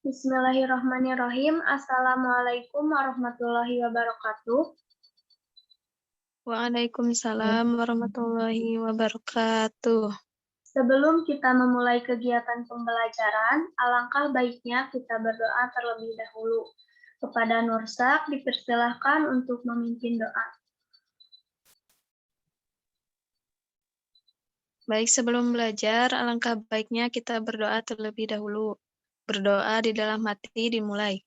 Bismillahirrahmanirrahim. Assalamualaikum warahmatullahi wabarakatuh. Waalaikumsalam warahmatullahi wabarakatuh. Sebelum kita memulai kegiatan pembelajaran, alangkah baiknya kita berdoa terlebih dahulu. Kepada Nursak dipersilahkan untuk memimpin doa. Baik, sebelum belajar, alangkah baiknya kita berdoa terlebih dahulu. Berdoa di dalam hati dimulai.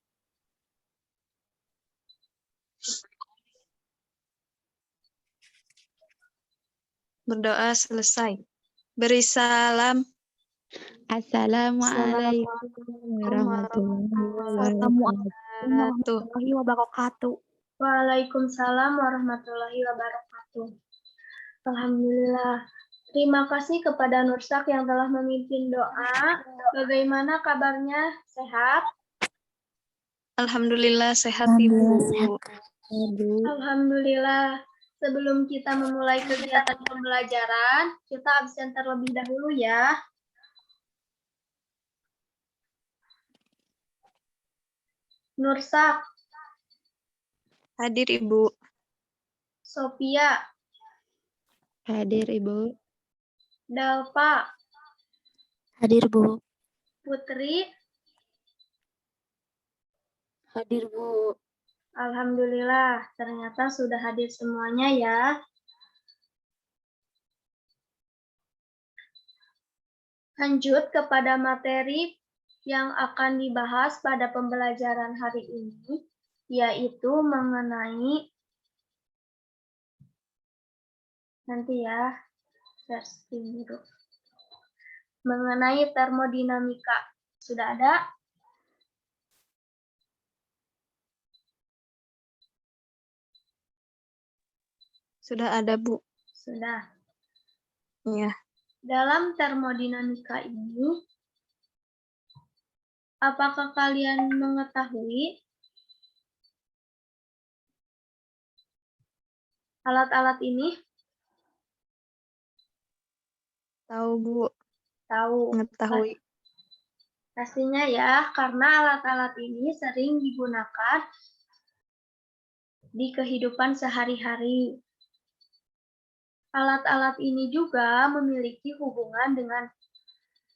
Berdoa selesai. Beri salam. Assalamualaikum warahmatullahi wabarakatuh. Waalaikumsalam warahmatullahi wabarakatuh. Alhamdulillah. Terima kasih kepada Nursak yang telah memimpin doa. Bagaimana kabarnya? Sehat? Alhamdulillah sehat, Ibu. Alhamdulillah. Sebelum kita memulai kegiatan pembelajaran, kita absen terlebih dahulu ya. Nursak. Hadir, Ibu. Sophia. Hadir, Ibu. Dalva. Hadir, Bu. Putri. Hadir, Bu. Alhamdulillah, ternyata sudah hadir semuanya ya. Lanjut kepada materi yang akan dibahas pada pembelajaran hari ini, yaitu mengenai mengenai termodinamika. Sudah ada? Sudah ada, Bu. Sudah. Ya. Dalam termodinamika ini, apakah kalian mengetahui alat-alat ini? Tahu, Bu. Tahu. Mengetahui. Pastinya ya, karena alat-alat ini sering digunakan di kehidupan sehari-hari. Alat-alat ini juga memiliki hubungan dengan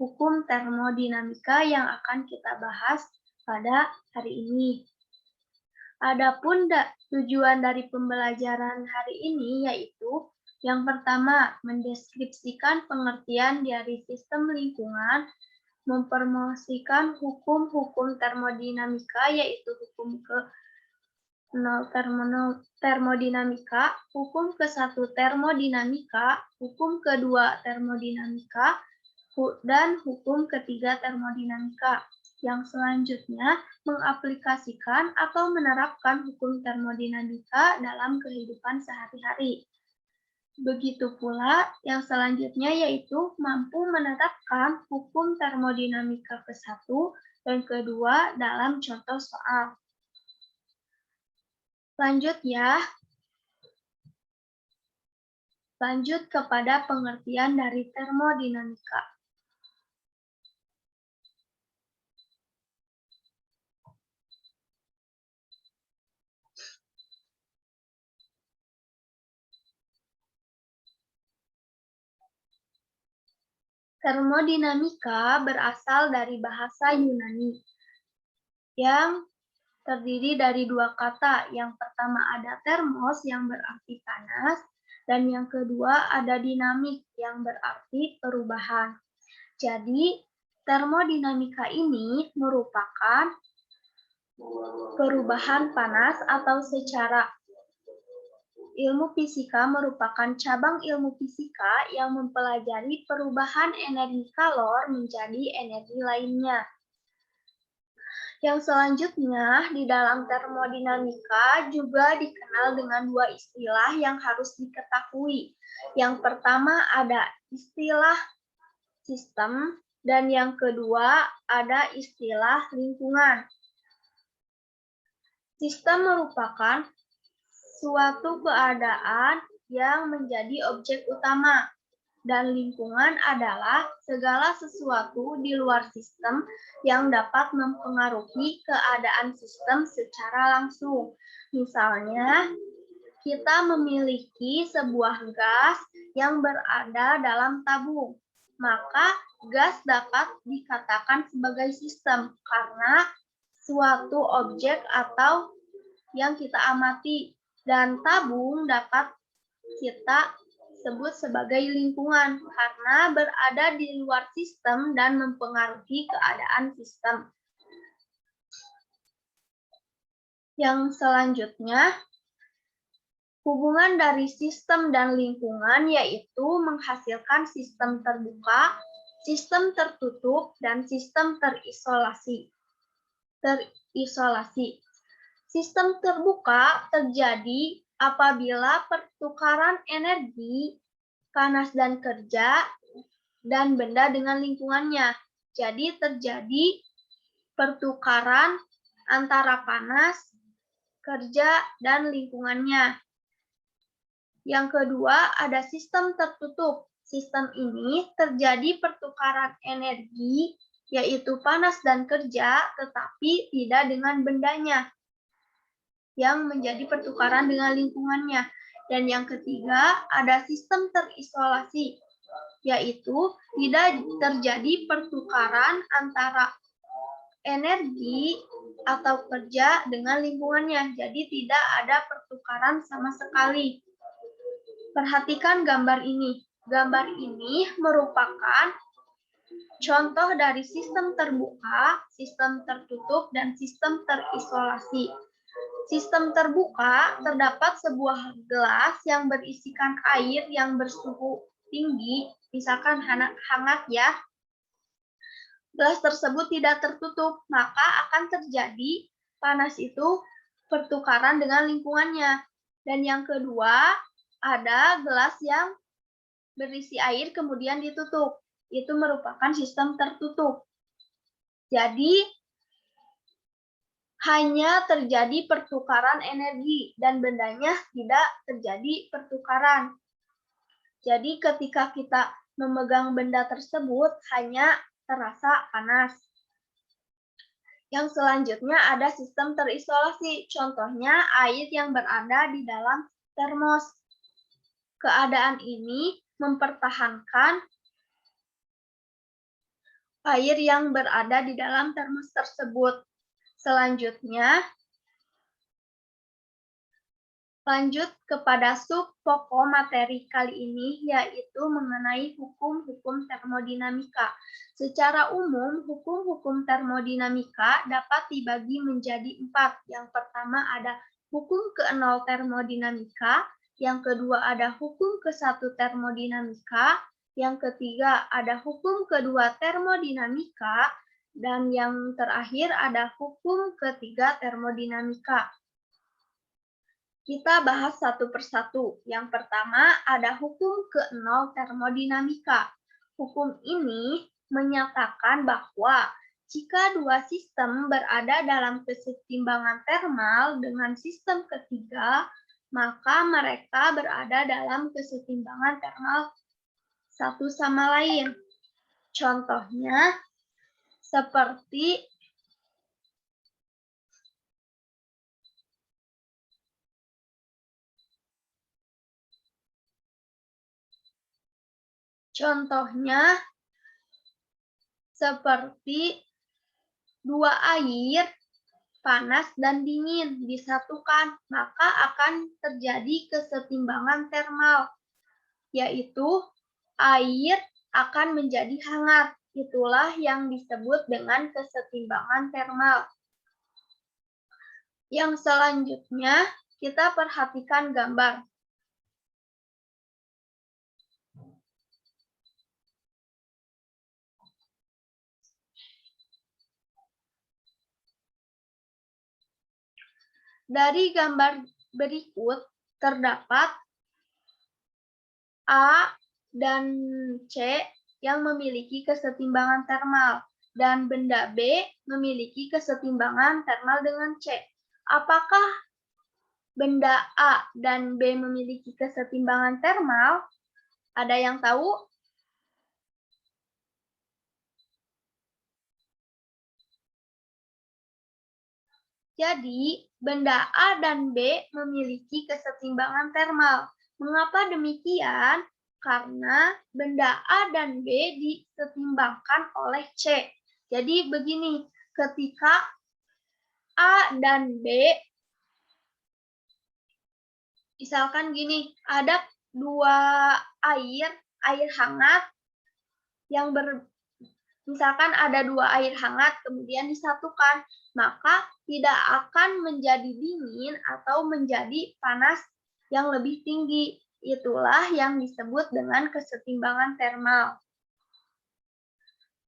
hukum termodinamika yang akan kita bahas pada hari ini. Adapun tujuan dari pembelajaran hari ini yaitu yang pertama, mendeskripsikan pengertian dari sistem lingkungan, mempromosikan hukum-hukum termodinamika yaitu hukum termodinamika, hukum ke-1 termodinamika, hukum kedua termodinamika, dan hukum ketiga termodinamika. Yang selanjutnya mengaplikasikan atau menerapkan hukum termodinamika dalam kehidupan sehari-hari. Begitu pula yang selanjutnya yaitu mampu menetapkan hukum termodinamika ke-1 dan kedua dalam contoh soal. Lanjut ya. Lanjut kepada pengertian dari termodinamika. Termodinamika berasal dari bahasa Yunani yang terdiri dari dua kata. Yang pertama ada termos yang berarti panas, dan yang kedua ada dinamik yang berarti perubahan. Jadi, termodinamika ini merupakan perubahan panas atau secara ilmu fisika merupakan cabang ilmu fisika yang mempelajari perubahan energi kalor menjadi energi lainnya. Yang selanjutnya, di dalam termodinamika juga dikenal dengan dua istilah yang harus diketahui. Yang pertama ada istilah sistem, dan yang kedua ada istilah lingkungan. Sistem merupakan suatu keadaan yang menjadi objek utama, dan lingkungan adalah segala sesuatu di luar sistem yang dapat mempengaruhi keadaan sistem secara langsung. Misalnya, kita memiliki sebuah gas yang berada dalam tabung, maka gas dapat dikatakan sebagai sistem karena suatu objek atau yang kita amati, dan tabung dapat kita sebut sebagai lingkungan karena berada di luar sistem dan mempengaruhi keadaan sistem. Yang selanjutnya, hubungan dari sistem dan lingkungan yaitu menghasilkan sistem terbuka, sistem tertutup, dan sistem terisolasi. Sistem terbuka terjadi apabila pertukaran energi, panas dan kerja, dan benda dengan lingkungannya. Jadi terjadi pertukaran antara panas, kerja, dan lingkungannya. Yang kedua, ada sistem tertutup. Sistem ini terjadi pertukaran energi, yaitu panas dan kerja, tetapi tidak dengan bendanya, yang menjadi pertukaran dengan lingkungannya. Dan yang ketiga, ada sistem terisolasi, yaitu tidak terjadi pertukaran antara energi atau kerja dengan lingkungannya. Jadi tidak ada pertukaran sama sekali. Perhatikan gambar ini. Gambar ini merupakan contoh dari sistem terbuka, sistem tertutup, dan sistem terisolasi. Sistem terbuka terdapat sebuah gelas yang berisikan air yang bersuhu tinggi, misalkan hangat ya. Gelas tersebut tidak tertutup, maka akan terjadi panas itu pertukaran dengan lingkungannya. Dan yang kedua, ada gelas yang berisi air kemudian ditutup. Itu merupakan sistem tertutup. Jadi, hanya terjadi pertukaran energi dan bendanya tidak terjadi pertukaran. Jadi ketika kita memegang benda tersebut hanya terasa panas. Yang selanjutnya ada sistem terisolasi. Contohnya air yang berada di dalam termos. Keadaan ini mempertahankan air yang berada di dalam termos tersebut. Selanjutnya, lanjut kepada sub pokok materi kali ini, yaitu mengenai hukum-hukum termodinamika. Secara umum, hukum-hukum termodinamika dapat dibagi menjadi 4. Yang pertama ada hukum ke-0 termodinamika, yang kedua ada hukum ke-1 termodinamika, yang ketiga ada hukum kedua termodinamika, dan yang terakhir ada hukum ketiga termodinamika. Kita bahas satu persatu. Yang pertama ada hukum ke-0 termodinamika. Hukum ini menyatakan bahwa jika dua sistem berada dalam kesetimbangan termal dengan sistem ketiga, maka mereka berada dalam kesetimbangan termal satu sama lain. Contohnya, seperti dua air, panas dan dingin disatukan, maka akan terjadi kesetimbangan termal, yaitu air akan menjadi hangat. Itulah yang disebut dengan kesetimbangan termal. Yang selanjutnya, kita perhatikan gambar. Dari gambar berikut, terdapat A dan C yang memiliki kesetimbangan termal, dan benda B memiliki kesetimbangan termal dengan C. Apakah benda A dan B memiliki kesetimbangan termal? Ada yang tahu? Jadi, benda A dan B memiliki kesetimbangan termal. Mengapa demikian? Karena benda A dan B disetimbangkan oleh C. Jadi begini, ketika A dan B, misalkan gini, ada dua air hangat yang misalkan ada dua air hangat kemudian disatukan, maka tidak akan menjadi dingin atau menjadi panas yang lebih tinggi. Itulah yang disebut dengan kesetimbangan termal.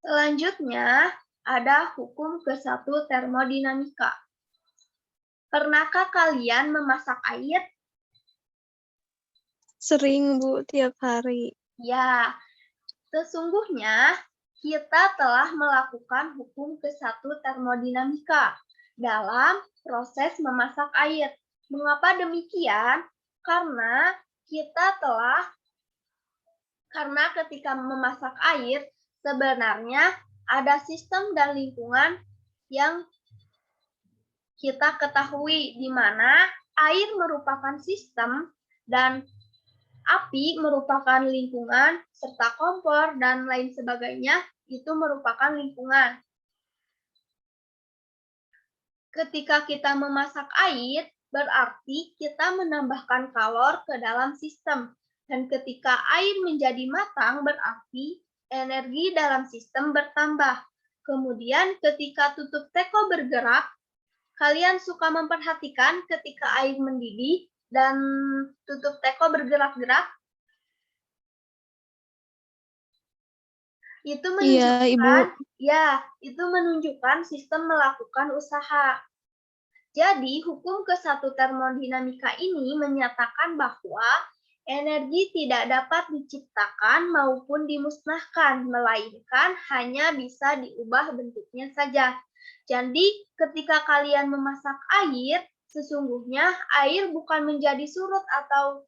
Selanjutnya, ada hukum ke-1 termodinamika. Pernahkah kalian memasak air? Sering, Bu, tiap hari. Ya, sesungguhnya kita telah melakukan hukum ke-1 termodinamika dalam proses memasak air. Mengapa demikian? Karena ketika memasak air, sebenarnya ada sistem dan lingkungan yang kita ketahui, di mana air merupakan sistem dan api merupakan lingkungan, serta kompor dan lain sebagainya itu merupakan lingkungan. Ketika kita memasak air, berarti kita menambahkan kalor ke dalam sistem. Dan ketika air menjadi matang, berarti energi dalam sistem bertambah. Kemudian ketika tutup teko bergerak, kalian suka memperhatikan ketika air mendidih dan tutup teko bergerak-gerak? Itu menunjukkan sistem melakukan usaha. Jadi, hukum ke-1 termodinamika ini menyatakan bahwa energi tidak dapat diciptakan maupun dimusnahkan, melainkan hanya bisa diubah bentuknya saja. Jadi, ketika kalian memasak air, sesungguhnya air bukan menjadi surut atau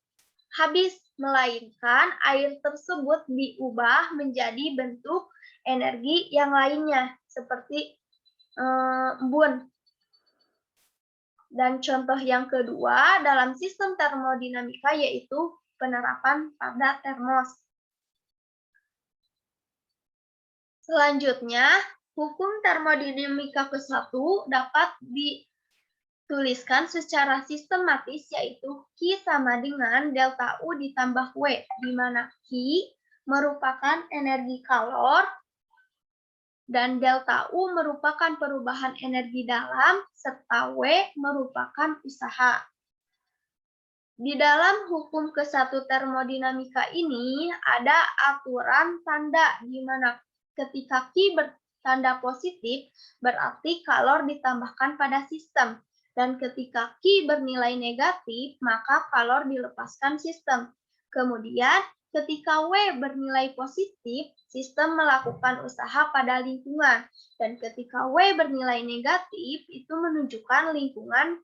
habis, melainkan air tersebut diubah menjadi bentuk energi yang lainnya, seperti embun. Dan contoh yang kedua dalam sistem termodinamika yaitu penerapan pada termos. Selanjutnya, hukum termodinamika ke-1 dapat dituliskan secara sistematis, yaitu Q sama dengan delta U ditambah W, di mana Q merupakan energi kalor dan delta U merupakan perubahan energi dalam, serta W merupakan usaha. Di dalam hukum ke-1 termodinamika ini ada aturan tanda, di mana ketika Q bertanda positif, berarti kalor ditambahkan pada sistem. Dan ketika Q bernilai negatif, maka kalor dilepaskan sistem. Kemudian, ketika W bernilai positif, sistem melakukan usaha pada lingkungan. Dan ketika W bernilai negatif, itu menunjukkan lingkungan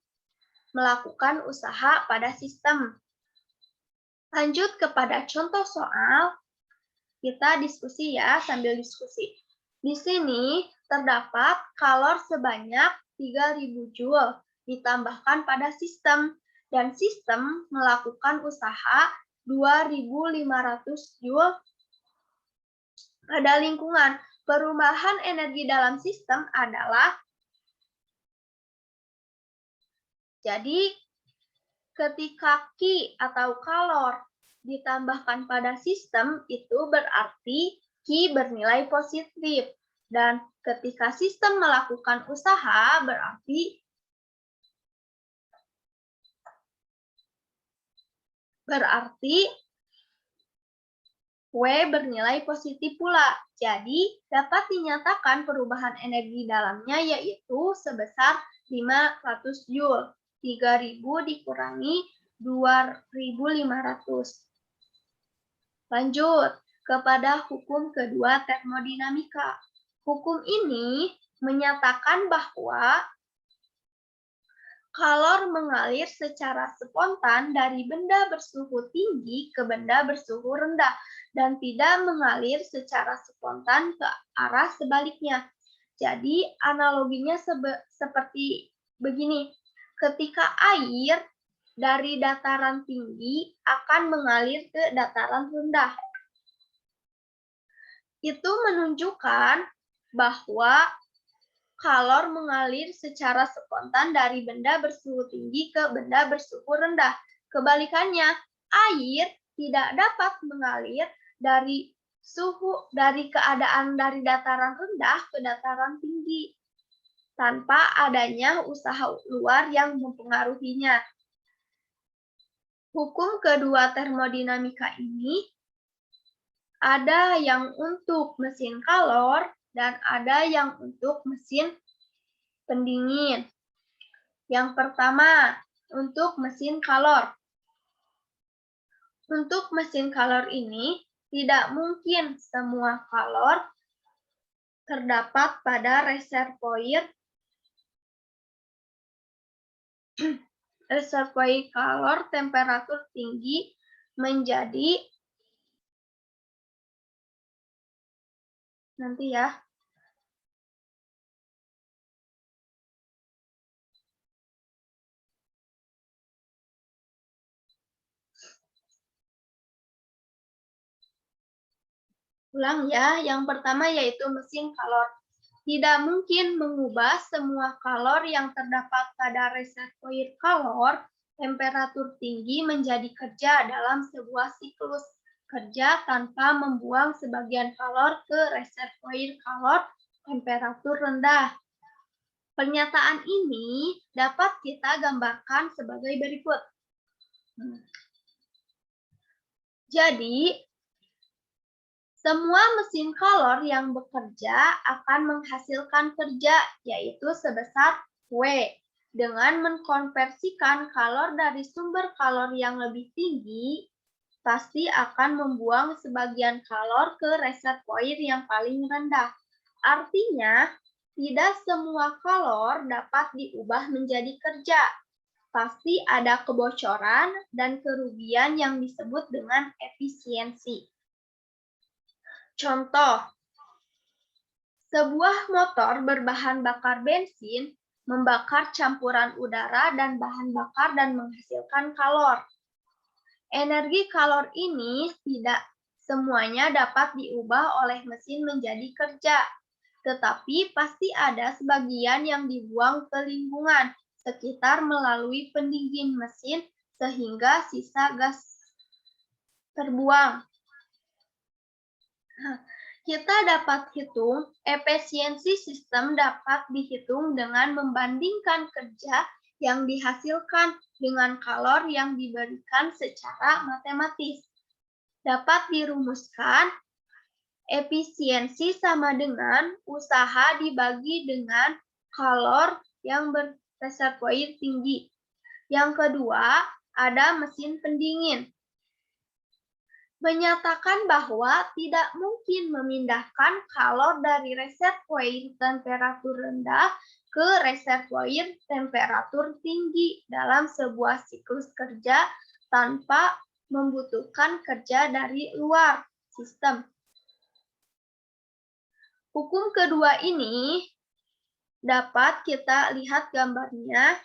melakukan usaha pada sistem. Lanjut kepada contoh soal. Kita diskusi ya, sambil diskusi. Di sini terdapat kalor sebanyak 3.000 Joule ditambahkan pada sistem, dan sistem melakukan usaha 2.500 Joule pada lingkungan. Perubahan energi dalam sistem adalah, jadi ketika Q atau kalor ditambahkan pada sistem, itu berarti Q bernilai positif. Dan ketika sistem melakukan usaha, berarti W bernilai positif pula. Jadi, dapat dinyatakan perubahan energi dalamnya yaitu sebesar 500 Joule. 3.000 dikurangi 2.500. Lanjut kepada hukum kedua termodinamika. Hukum ini menyatakan bahwa kalor mengalir secara spontan dari benda bersuhu tinggi ke benda bersuhu rendah dan tidak mengalir secara spontan ke arah sebaliknya. Jadi analoginya seperti begini, ketika air dari dataran tinggi akan mengalir ke dataran rendah. Itu menunjukkan bahwa kalor mengalir secara spontan dari benda bersuhu tinggi ke benda bersuhu rendah. Kebalikannya, air tidak dapat mengalir dari keadaan dari dataran rendah ke dataran tinggi tanpa adanya usaha luar yang mempengaruhinya. Hukum kedua termodinamika ini ada yang untuk mesin kalor dan ada yang untuk mesin pendingin. Yang pertama, untuk mesin kalor. Untuk mesin kalor ini, tidak mungkin semua kalor terdapat pada reservoir kalor temperatur tinggi menjadi nanti ya. Ulang ya, yang pertama yaitu mesin kalor. Tidak mungkin mengubah semua kalor yang terdapat pada reservoir kalor temperatur tinggi menjadi kerja dalam sebuah siklus kerja tanpa membuang sebagian kalor ke reservoir kalor temperatur rendah. Pernyataan ini dapat kita gambarkan sebagai berikut. Jadi, semua mesin kalor yang bekerja akan menghasilkan kerja, yaitu sebesar W, dengan mengkonversikan kalor dari sumber kalor yang lebih tinggi, pasti akan membuang sebagian kalor ke reservoir yang paling rendah. Artinya, tidak semua kalor dapat diubah menjadi kerja. Pasti ada kebocoran dan kerugian yang disebut dengan efisiensi. Contoh, sebuah motor berbahan bakar bensin membakar campuran udara dan bahan bakar dan menghasilkan kalor. Energi kalor ini tidak semuanya dapat diubah oleh mesin menjadi kerja, tetapi pasti ada sebagian yang dibuang ke lingkungan sekitar melalui pendingin mesin sehingga sisa gas terbuang. Kita dapat hitung efisiensi sistem dapat dihitung dengan membandingkan kerja yang dihasilkan dengan kalor yang diberikan secara matematis. Dapat dirumuskan efisiensi sama dengan usaha dibagi dengan kalor yang berreservoir tinggi. Yang kedua, ada mesin pendingin. Menyatakan bahwa tidak mungkin memindahkan kalor dari reservoir temperatur rendah ke reservoir temperatur tinggi dalam sebuah siklus kerja tanpa membutuhkan kerja dari luar sistem. Hukum kedua ini dapat kita lihat gambarnya.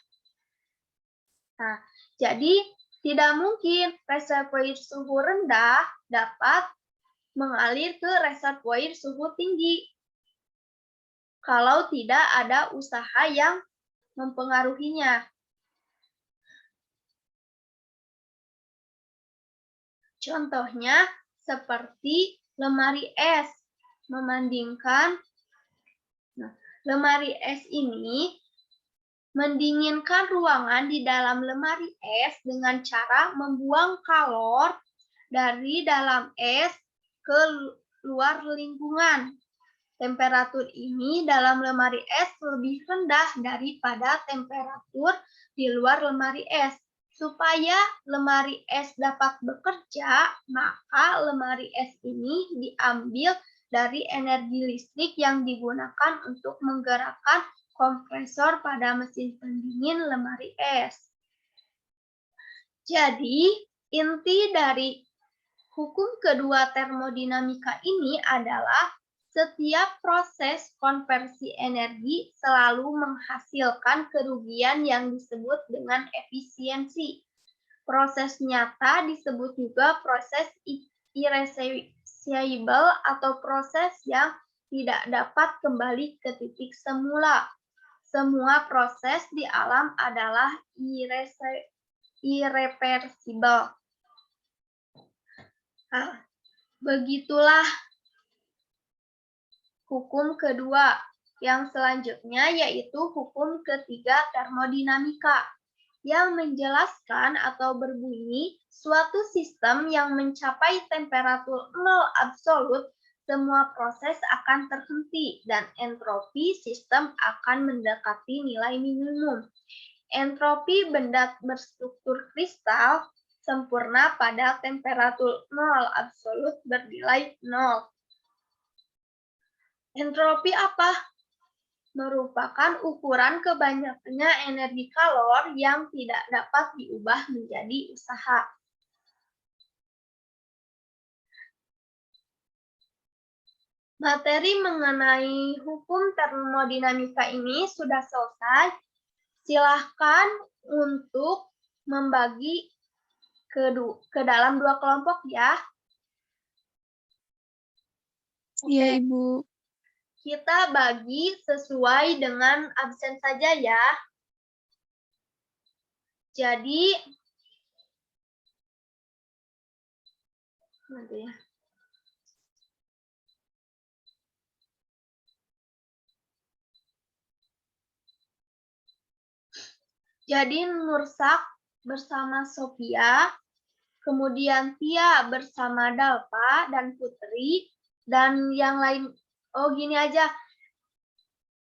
Nah, jadi tidak mungkin reservoir suhu rendah dapat mengalir ke reservoir suhu tinggi kalau tidak ada usaha yang mempengaruhinya. Contohnya seperti lemari es. Lemari es ini mendinginkan ruangan di dalam lemari es dengan cara membuang kalor dari dalam es ke luar lingkungan. Temperatur ini dalam lemari es lebih rendah daripada temperatur di luar lemari es. Supaya lemari es dapat bekerja, maka lemari es ini diambil dari energi listrik yang digunakan untuk menggerakkan kompresor pada mesin pendingin lemari es. Jadi, inti dari hukum kedua termodinamika ini adalah Setiap proses konversi energi selalu menghasilkan kerugian yang disebut dengan efisiensi. Proses nyata disebut juga proses irreversible atau proses yang tidak dapat kembali ke titik semula. Semua proses di alam adalah irreversible. Nah, begitulah hukum kedua. Yang selanjutnya yaitu hukum ketiga termodinamika, yang menjelaskan atau berbunyi suatu sistem yang mencapai temperatur nol absolut, semua proses akan terhenti dan entropi sistem akan mendekati nilai minimum. Entropi benda berstruktur kristal sempurna pada temperatur nol absolut bernilai nol. Entropi apa? Merupakan ukuran kebanyakannya energi kalor yang tidak dapat diubah menjadi usaha. Materi mengenai hukum termodinamika ini sudah selesai. Silahkan untuk membagi ke dalam dua kelompok ya. Iya, Ibu. Kita bagi sesuai dengan absen saja ya. Jadi, nanti ya. Jadi Nursak bersama Sophia, kemudian Tia bersama Dalpa dan Putri, dan yang lain. Oh, gini aja.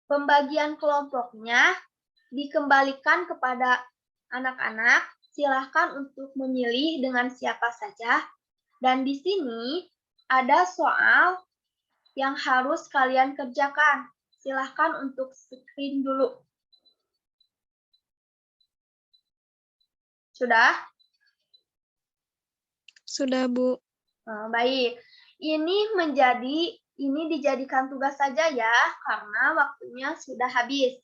Pembagian kelompoknya dikembalikan kepada anak-anak. Silahkan untuk memilih dengan siapa saja. Dan di sini ada soal yang harus kalian kerjakan. Silahkan untuk screen dulu. Sudah? Sudah, Bu. Baik. Ini dijadikan tugas saja ya, karena waktunya sudah habis.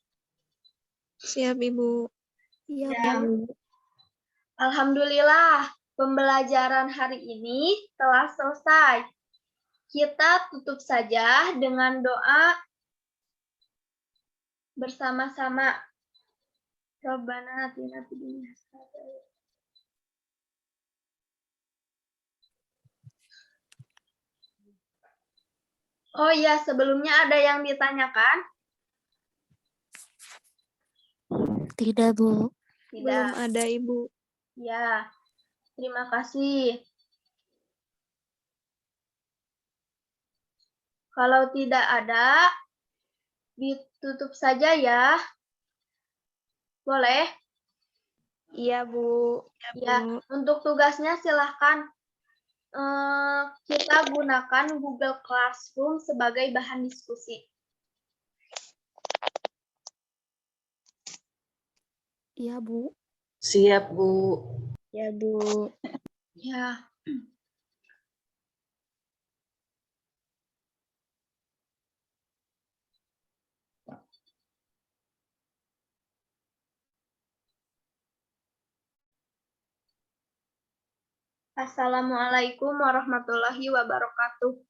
Siap, Ibu. Iya, Ya. Bu. Alhamdulillah, pembelajaran hari ini telah selesai. Kita tutup saja dengan doa bersama-sama. Rabbana atina fid dunya hasanah. Oh iya, sebelumnya ada yang ditanyakan? Tidak, Bu. Tidak. Belum ada, Ibu. Ya, terima kasih. Kalau tidak ada, ditutup saja ya. Boleh? Iya, Bu. Ya, untuk tugasnya silahkan kita gunakan Google Classroom sebagai bahan diskusi. Iya, Bu. Siap, Bu. Ya, Bu. Ya. Assalamualaikum warahmatullahi wabarakatuh.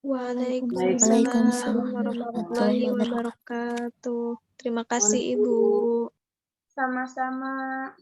Waalaikumsalam warahmatullahi wabarakatuh. Terima kasih, Ibu. Sama-sama.